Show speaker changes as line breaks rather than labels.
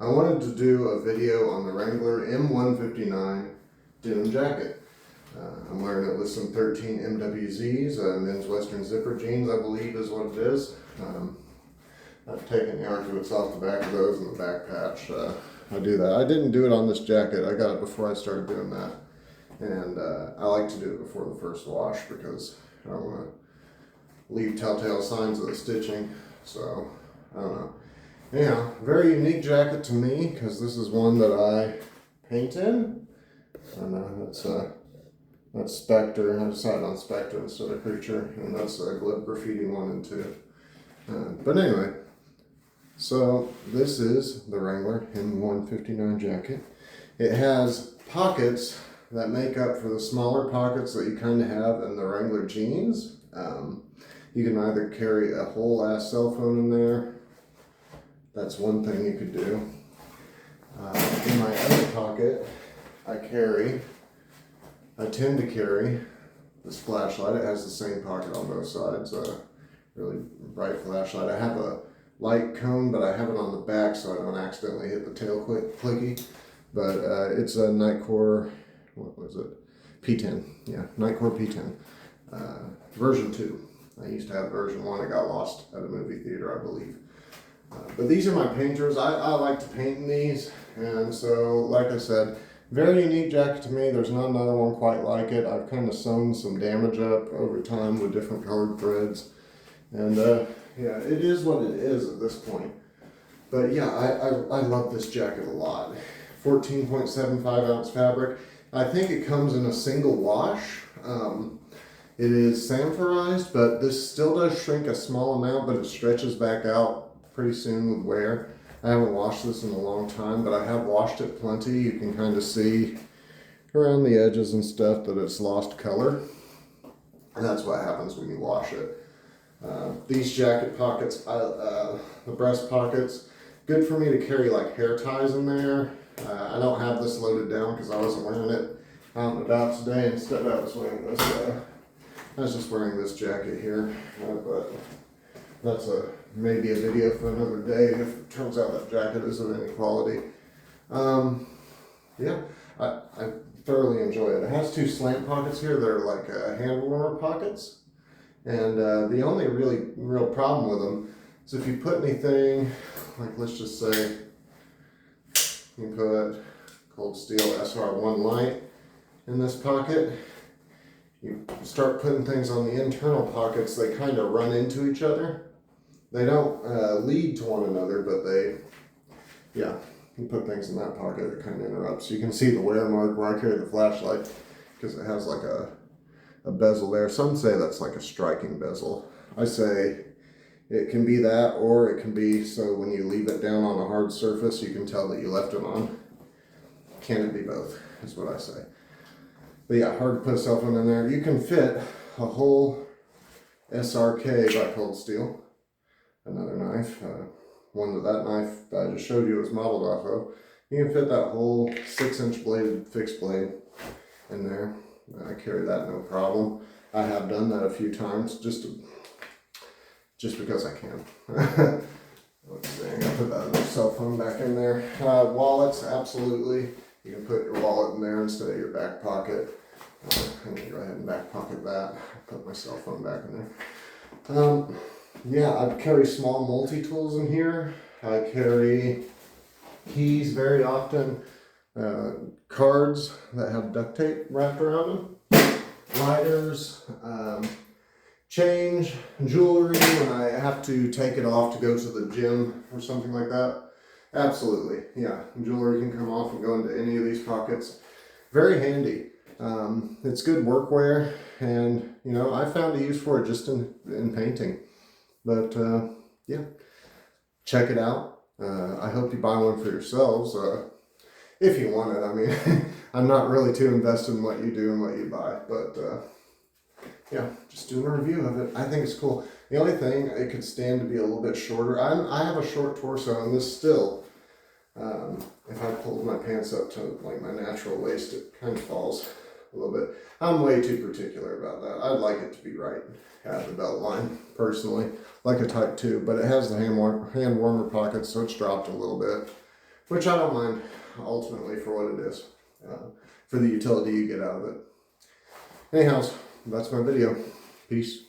I wanted to do a video on the Wrangler M159 denim jacket. I'm wearing it with some 13 MWZs, men's western zipper jeans, I believe is what it is. I've taken the arcuates off the back of those and the back patch. I do that. I didn't do it on this jacket. I got it before I started doing that. And I like to do it before the first wash because I don't want to leave telltale signs of the stitching. So, I don't know. Anyhow, very unique jacket to me because this is one that I paint in. I know that's Spectre. I decided on Spectre instead of Creature, and that's a Glib Graffiti 1 and 2. But anyway, so this is the Wrangler M159 Jacket. It has pockets that make up for the smaller pockets that you kind of have in the Wrangler jeans. You can either carry a whole ass cell phone in there. That's one thing you could do. In my other pocket, I tend to carry this flashlight. It has the same pocket on both sides. Really bright flashlight. I have a light cone, but I have it on the back so I don't accidentally hit the tail clicky. But it's a Nightcore, what was it? P10. Yeah, Nightcore P10. Version 2. I used to have version 1. It got lost at a movie theater, I believe. But these are my painters. I like to paint in these, and so like I said, very unique jacket to me. There's not another one quite like it. I've kind of sewn some damage up over time with different colored threads, and yeah, it is what it is at this point. But yeah, I love this jacket a lot. 14.75 ounce fabric. I think it comes in a single wash. It is sanforized, but this still does shrink a small amount, but it stretches back out pretty soon with wear. I haven't washed this in a long time, but I have washed it plenty. You can kind of see around the edges and stuff that it's lost color. And that's what happens when you wash it. These jacket pockets, the breast pockets, good for me to carry like hair ties in there. I don't have this loaded down because I wasn't wearing it out and about today. Instead I was wearing this, I was just wearing this jacket here, but that's maybe a video for another day if it turns out that jacket is of any quality. Yeah, I thoroughly enjoy it. It has two slant pockets here that are like hand warmer pockets, and the only real problem with them is if you put anything, like let's just say you put Cold Steel SR1 light in this pocket, you start putting things on the internal pockets, they kind of run into each other. They don't lead to one another, but yeah, you put things in that pocket, it kind of interrupts. You can see the wear mark where I carry the flashlight because it has like a bezel there. Some say that's like a striking bezel. I say it can be that, or it can be so when you leave it down on a hard surface, you can tell that you left it on. Can it be both, is what I say. But yeah, hard to put a cell phone in there. You can fit a whole SRK by Cold Steel. Another knife, one that knife that I just showed you was modeled off of. You can fit that whole 6-inch bladed fixed blade in there. I carry that no problem. I have done that a few times just because I can. Let's see, I gotta put that other cell phone back in there. Wallets, absolutely. You can put your wallet in there instead of your back pocket. I'm gonna go ahead and back pocket that. Put my cell phone back in there. Yeah, I carry small multi-tools in here. I carry keys very often, cards that have duct tape wrapped around them, lighters, change, jewelry when I have to take it off to go to the gym or something like that. Absolutely, yeah, jewelry can come off and go into any of these pockets. Very handy. It's good workwear, and you know, I found a use for it just in painting. But yeah, check it out. I hope you buy one for yourselves if you want it. I mean, I'm not really too invested in what you do and what you buy, but yeah, just doing a review of it. I think it's cool. The only thing, it could stand to be a little bit shorter. I have a short torso, and this still, if I pulled my pants up to like my natural waist, it kind of falls a little bit. I'm way too particular about that. I'd like it to be right at the belt line, personally, like a Type 2, but it has the hand warmer pockets, so it's dropped a little bit. which I don't mind ultimately for what it is, for the utility you get out of it. Anyhow, that's my video. Peace.